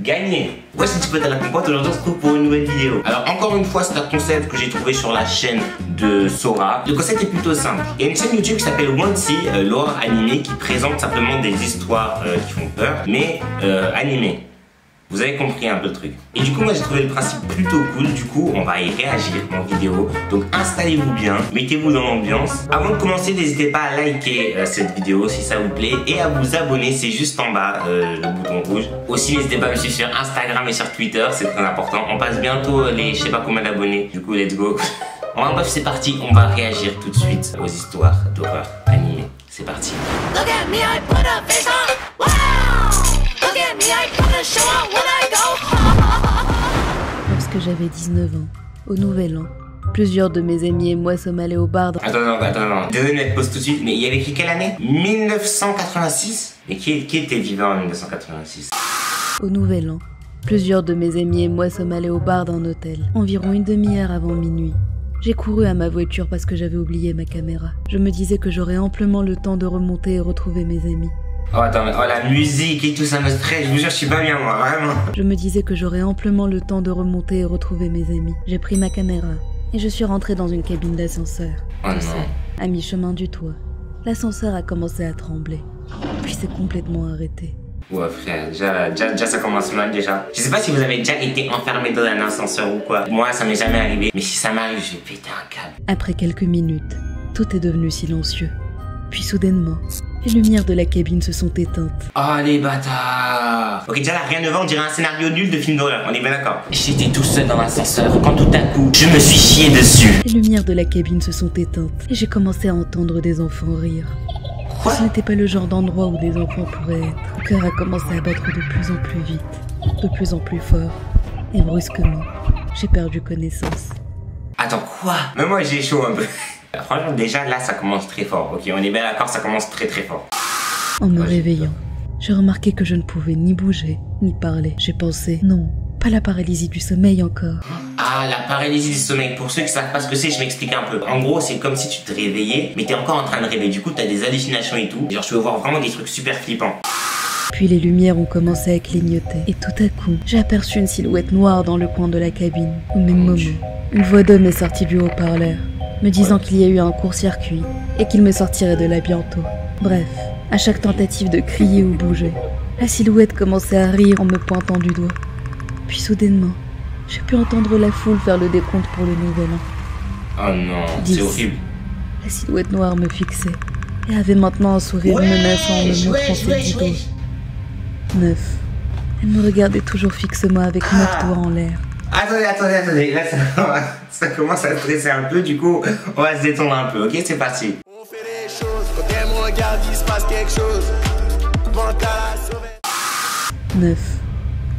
gagné. Ouais, c'est un petit peu de la compote. Aujourd'hui, on se retrouve pour une nouvelle vidéo. Alors, encore une fois, c'est un concept que j'ai trouvé sur la chaîne de Sora. Le concept est plutôt simple. Il y a une chaîne YouTube qui s'appelle Wancy, l'horreur animée, qui présente simplement des histoires qui font peur, mais animées. Vous avez compris un peu le truc. Et du coup, moi j'ai trouvé le principe plutôt cool. Du coup, on va y réagir en vidéo. Donc installez-vous bien, mettez-vous dans l'ambiance. Avant de commencer, n'hésitez pas à liker cette vidéo si ça vous plaît et à vous abonner. C'est juste en bas, le bouton rouge. Aussi, n'hésitez pas à me suivre sur Instagram et sur Twitter, c'est très important. On passe bientôt les je sais pas combien d'abonnés. Du coup, let's go. Enfin bref, c'est parti. On va réagir tout de suite aux histoires d'horreur animées. C'est parti. Look at me, I put a face on. Wow! Look at me, I put a show on when I go. Lorsque j'avais 19 ans, au Nouvel An, plusieurs de mes amis et moi sommes allés au bar. Attends. Désolé, mais pause tout de suite. Mais il y avait écrit quelle année? 1986. Et qui était vivant en 1986? Au Nouvel An, plusieurs de mes amis et moi sommes allés au bar d'un hôtel, environ une demi-heure avant minuit. J'ai couru à ma voiture parce que j'avais oublié ma caméra. Je me disais que j'aurais amplement le temps de remonter et retrouver mes amis. Oh attends, mais la musique et tout ça me stresse, je vous jure je suis pas bien moi, vraiment. Je me disais que j'aurais amplement le temps de remonter et retrouver mes amis. J'ai pris ma caméra et je suis rentrée dans une cabine d'ascenseur. Oh Tu sais, à mi-chemin du toit, l'ascenseur a commencé à trembler, puis s'est complètement arrêté. Ouais frère, déjà ça commence mal déjà. Je sais pas si vous avez déjà été enfermé dans un ascenseur ou quoi. Moi ça m'est jamais arrivé, mais si ça m'arrive je vais péter un câble. Après quelques minutes, tout est devenu silencieux. Puis soudainement, les lumières de la cabine se sont éteintes. Oh les bâtards. Ok déjà là rien ne va, on dirait un scénario nul de film d'horreur, on est bien d'accord. J'étais tout seul dans l'ascenseur quand tout à coup je me suis chié dessus. Les lumières de la cabine se sont éteintes et j'ai commencé à entendre des enfants rire. Quoi? Ce n'était pas le genre d'endroit où des enfants pourraient être. Mon cœur a commencé à battre de plus en plus vite, de plus en plus fort. Et brusquement, j'ai perdu connaissance. Attends quoi? Même moi j'ai chaud un peu. Franchement déjà là ça commence très fort, ok on est bien d'accord, ça commence très fort. En me réveillant, j'ai remarqué que je ne pouvais ni bouger, ni parler. J'ai pensé, non, pas la paralysie du sommeil encore. Ah, la paralysie du sommeil, pour ceux qui savent pas ce que c'est, je m'explique un peu. En gros, c'est comme si tu te réveillais, mais t'es encore en train de rêver. Du coup, t'as des hallucinations et tout. Genre, tu peux voir vraiment des trucs super flippants. Puis les lumières ont commencé à clignoter. Et tout à coup, j'ai aperçu une silhouette noire dans le coin de la cabine. Au même moment, une voix d'homme est sortie du haut-parleur, me disant qu'il y a eu un court-circuit et qu'il me sortirait de là bientôt. Bref, à chaque tentative de crier ou bouger, la silhouette commençait à rire en me pointant du doigt. Puis soudainement, j'ai pu entendre la foule faire le décompte pour le Nouvel An. Oh non, 10. c'est horrible. La silhouette noire me fixait et avait maintenant un sourire menaçant en me montrant ses 10 doigts. 9. Elle me regardait toujours fixement avec 9 doigts en l'air. Attendez, là ça commence à stresser un peu, du coup on va se détendre un peu, ok c'est parti. On fait les choses, quand elle me regarde il se passe quelque chose. Mental à sauver. 9.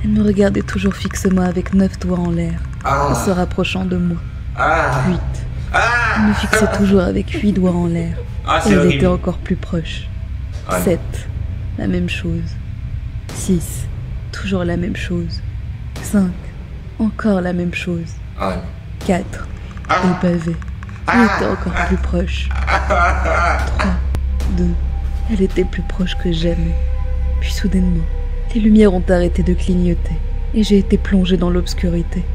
Elle me regardait toujours fixement avec 9 doigts en l'air, en se rapprochant de moi. 8. Elle me fixait toujours avec 8 doigts en l'air, et elle était encore plus proche. 7. La même chose. 6. Toujours la même chose. 5. Encore la même chose. 4. Elle bavait. Elle était encore plus proche. 3. 2. Elle était plus proche que jamais. Puis soudainement, les lumières ont arrêté de clignoter et j'ai été plongée dans l'obscurité.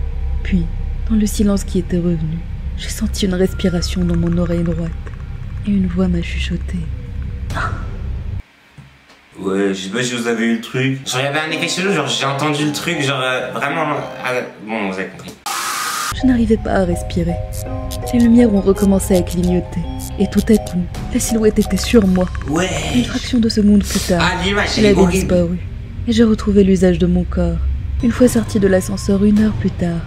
Puis, dans le silence qui était revenu, j'ai senti une respiration dans mon oreille droite et une voix m'a chuchoté. Ouais, je sais pas si vous avez eu le truc. Genre il y avait un effet chelou, genre j'ai entendu le truc, genre vraiment... bon, vous avez compris. Je n'arrivais pas à respirer. Les lumières ont recommencé à clignoter. Et tout à coup, la silhouette était sur moi. Ouais. Une fraction de seconde plus tard, l'image elle est avait horrible. disparu. Et j'ai retrouvé l'usage de mon corps. Une fois sortie de l'ascenseur 1 heure plus tard,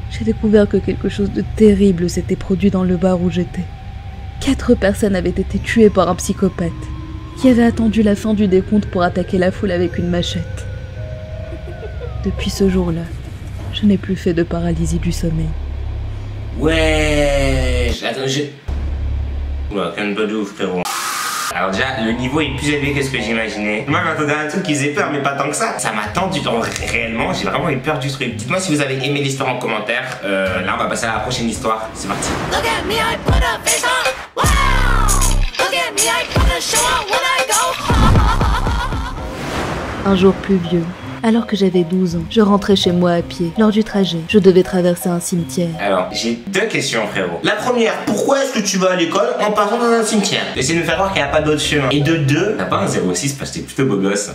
j'ai découvert que quelque chose de terrible s'était produit dans le bar où j'étais. 4 personnes avaient été tuées par un psychopathe qui avait attendu la fin du décompte pour attaquer la foule avec une machette. Depuis ce jour-là, je n'ai plus fait de paralysie du sommeil. Ouais. Attends, Oula, calme-toi de ouf, frérot. Alors déjà, le niveau est plus élevé que ce que j'imaginais. Moi, je m'attendais à un truc qui faisait peur, mais pas tant que ça. Ça m'a tendu, genre réellement, j'ai vraiment eu peur du truc. Dites-moi si vous avez aimé l'histoire en commentaire. Là, on va passer à la prochaine histoire. C'est parti. Look at me, I put a face on. Wow! Look at me, I put a show on when I go. Un jour pluvieux, Alors que j'avais 12 ans, je rentrais chez moi à pied. Lors du trajet, je devais traverser un cimetière. Alors, j'ai 2 questions, frérot. La première, pourquoi est-ce que tu vas à l'école en passant dans un cimetière? Essaye de me faire croire qu'il n'y a pas d'autre chemin. Et de 2, t'as pas un 06 parce que t'es plutôt beau gosse.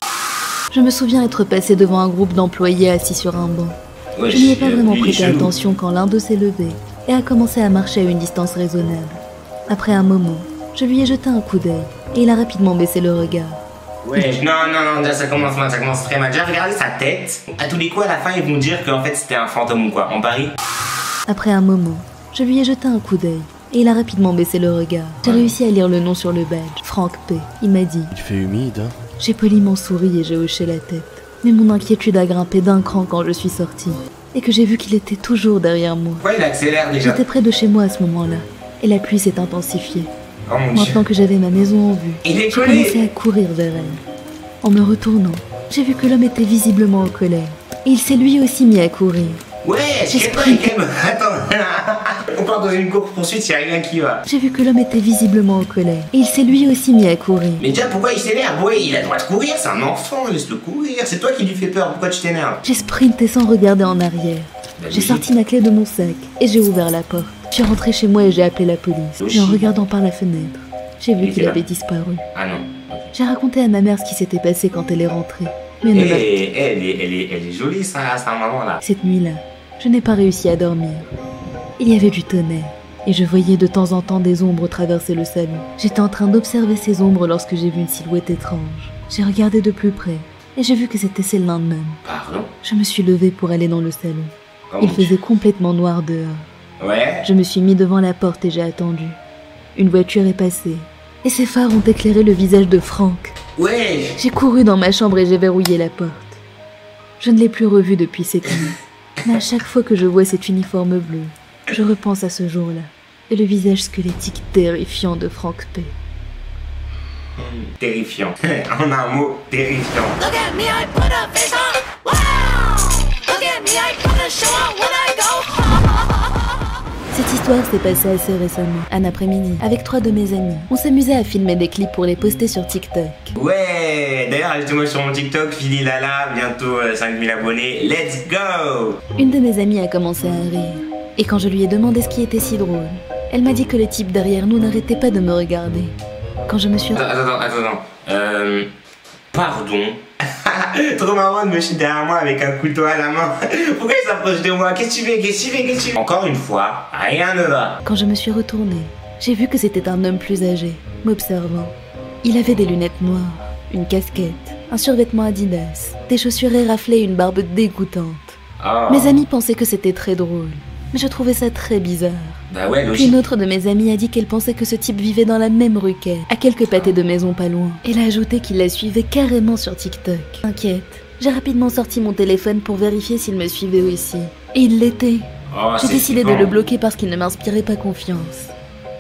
Je me souviens être passé devant un groupe d'employés assis sur un banc. Ouais, Je n'y ai pas vraiment prêté attention quand l'un d'eux s'est levé et a commencé à marcher à une distance raisonnable. Après un moment, je lui ai jeté un coup d'œil et il a rapidement baissé le regard. Ouais, non, déjà ça commence mal, ça commence très mal. J'ai regardé sa tête. À tous les coups, à la fin, ils vont dire qu'en fait c'était un fantôme ou quoi. On parie? Après un moment, je lui ai jeté un coup d'œil et il a rapidement baissé le regard. J'ai réussi à lire le nom sur le badge, Frank P. Il m'a dit: Il fait humide, hein? J'ai poliment souri et j'ai hoché la tête. Mais mon inquiétude a grimpé d'un cran quand je suis sortie et que j'ai vu qu'il était toujours derrière moi. Ouais, il accélère déjà. J'étais près de chez moi à ce moment-là et la pluie s'est intensifiée. Oh mon Dieu. Maintenant que j'avais ma maison en vue, Il est j'ai collé. commencé à courir vers elle. En me retournant, j'ai vu que l'homme était visiblement en colère et il s'est lui aussi mis à courir. Ouais, J'ai c'est pas sprinté. Attends. On part dans une course poursuite, y'a rien qui va. J'ai vu que l'homme était visiblement en colère et il s'est lui aussi mis à courir. Mais déjà, pourquoi il s'énerve? Ouais, il a le droit de courir, c'est un enfant, laisse-le courir. C'est toi qui lui fais peur, pourquoi tu t'énerves? J'ai sprinté sans regarder en arrière. Bah, J'ai logique. sorti ma clé de mon sac et j'ai ouvert la porte. Je suis rentrée chez moi et j'ai appelé la police. Logique. Et en regardant par la fenêtre, j'ai vu Il était qu'il là. avait disparu. Ah non. J'ai raconté à ma mère ce qui s'était passé quand elle est rentrée. Mais elle ne m'a- Elle est jolie, sa maman là. Cette nuit-là, je n'ai pas réussi à dormir. Il y avait du tonnerre et je voyais de temps en temps des ombres traverser le salon. J'étais en train d'observer ces ombres lorsque j'ai vu une silhouette étrange. J'ai regardé de plus près et j'ai vu que c'était celle d'un homme. Pardon? Je me suis levée pour aller dans le salon. Oh Il mon Dieu. faisait complètement noir dehors. Ouais. Je me suis mis devant la porte et j'ai attendu. Une voiture est passée et ses phares ont éclairé le visage de Frank. Ouais. J'ai couru dans ma chambre et j'ai verrouillé la porte. Je ne l'ai plus revu depuis cette nuit. Mais à chaque fois que je vois cet uniforme bleu, je repense à ce jour-là et le visage squelettique terrifiant de Frank P. Terrifiant. En un mot, terrifiant. Look at me, I put a face on. Wow! Look at me, I put a show on when I go. Cette histoire s'est passée assez récemment, un après-midi, avec 3 de mes amis. On s'amusait à filmer des clips pour les poster sur TikTok. Ouais. D'ailleurs, ajoutez-moi sur mon TikTok, Philly Lala, bientôt 5000 abonnés. Let's go. Une de mes amies a commencé à rire. Et quand je lui ai demandé ce qui était si drôle, elle m'a dit que le type derrière nous n'arrêtait pas de me regarder. Quand je me suis... Attends. Pardon. Trop marrant de me chier derrière moi avec un couteau à la main. Pourquoi il s'approche de moi? Qu'est-ce que tu fais? Encore une fois, rien ne va. Quand je me suis retournée, j'ai vu que c'était un homme plus âgé, m'observant. Il avait des lunettes noires, une casquette, un survêtement Adidas, des chaussures éraflées et une barbe dégoûtante. Oh. Mes amis pensaient que c'était très drôle, mais je trouvais ça très bizarre. Bah ouais, Puis logique. une autre de mes amies a dit qu'elle pensait que ce type vivait dans la même rue qu'elle, à quelques pâtés de maison pas loin. Elle a ajouté qu'il la suivait carrément sur TikTok. Inquiète, j'ai rapidement sorti mon téléphone pour vérifier s'il me suivait aussi. Et il l'était. Oh, J'ai c'est décidé de flippant. le bloquer parce qu'il ne m'inspirait pas confiance.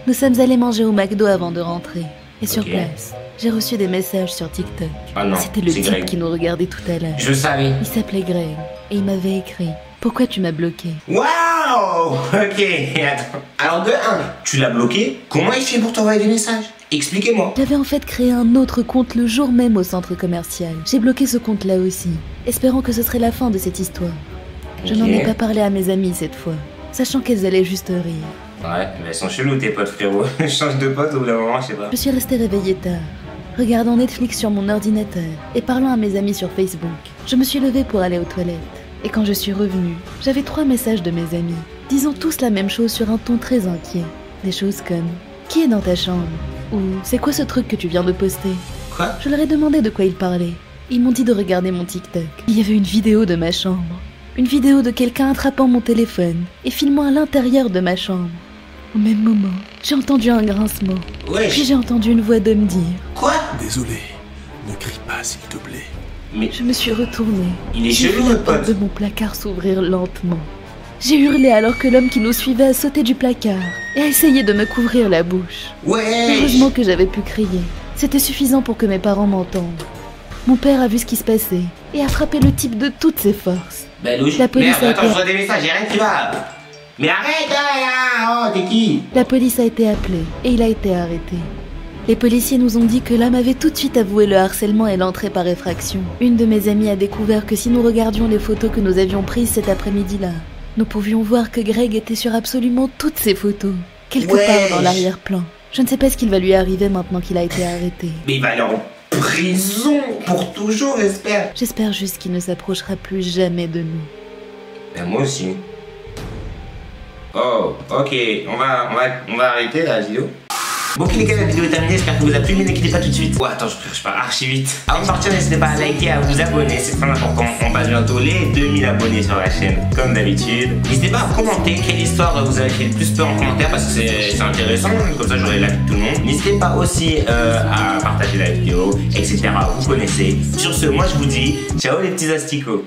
Nous sommes allés manger au McDo avant de rentrer. Et sur Ok. place, j'ai reçu des messages sur TikTok. Ah non, C'était le c'est type Greg. qui nous regardait tout à l'heure. Je savais. Il s'appelait Greg et il m'avait écrit: Pourquoi tu m'as bloqué? Waouh. Ok, attends. Alors de 1, tu l'as bloqué. Comment il fait pour t'envoyer des messages? Expliquez-moi. J'avais en fait créé un autre compte le jour même au centre commercial. J'ai bloqué ce compte-là aussi, espérant que ce serait la fin de cette histoire. Je Ok. n'en ai pas parlé à mes amies cette fois, sachant qu'elles allaient juste rire. Ouais, mais elles sont chelous tes potes, frérot. Change de pote au bout d'un moment, je sais pas. Je suis restée réveillée tard, regardant Netflix sur mon ordinateur et parlant à mes amis sur Facebook. Je me suis levée pour aller aux toilettes. Et quand je suis revenue, j'avais 3 messages de mes amis, disant tous la même chose sur un ton très inquiet. Des choses comme: Qui est dans ta chambre? Ou c'est quoi ce truc que tu viens de poster? Quoi? Je leur ai demandé de quoi ils parlaient. Ils m'ont dit de regarder mon TikTok. Il y avait une vidéo de ma chambre. Une vidéo de quelqu'un attrapant mon téléphone et filmant à l'intérieur de ma chambre. Au même moment, j'ai entendu un grincement. Ouais. Puis j'ai entendu une voix d'homme dire: Quoi? Désolé, ne crie pas s'il te plaît. Mais Je me suis retournée. il est J'ai chelou, vu la le porte pote. de mon placard s'ouvrir lentement. J'ai hurlé alors que l'homme qui nous suivait a sauté du placard et a essayé de me couvrir la bouche. Ouais. Heureusement que j'avais pu crier. C'était suffisant pour que mes parents m'entendent. Mon père a vu ce qui se passait et a frappé le type de toutes ses forces. Bah logique. La police Merde, a attends, été- je reçois des messages, y'a rien qui va. Mais arrête, là. Oh, t'es qui? La police a été appelée et il a été arrêté. Les policiers nous ont dit que l'homme avait tout de suite avoué le harcèlement et l'entrée par effraction. Une de mes amies a découvert que si nous regardions les photos que nous avions prises cet après-midi-là, nous pouvions voir que Greg était sur absolument toutes ces photos, quelque part dans l'arrière-plan. Je ne sais pas ce qu'il va lui arriver maintenant qu'il a été arrêté. Mais il va aller en prison pour toujours, j'espère. J'espère juste qu'il ne s'approchera plus jamais de nous. Ben moi aussi. Oh, ok, on va arrêter la vidéo. Bon ok les gars, la vidéo est terminée, j'espère que vous a plu, mais ne quittez pas tout de suite. Oh attends, je pars archi vite. Avant de partir, n'hésitez pas à liker, à vous abonner, c'est très important. On passe bientôt les 2000 abonnés sur la chaîne, comme d'habitude. N'hésitez pas à commenter quelle histoire vous avez fait le plus peur en commentaire, parce que c'est intéressant, comme ça j'aurai l'avis de tout le monde. N'hésitez pas aussi à partager la vidéo, etc. Vous connaissez. Sur ce, moi je vous dis, ciao les petits asticots.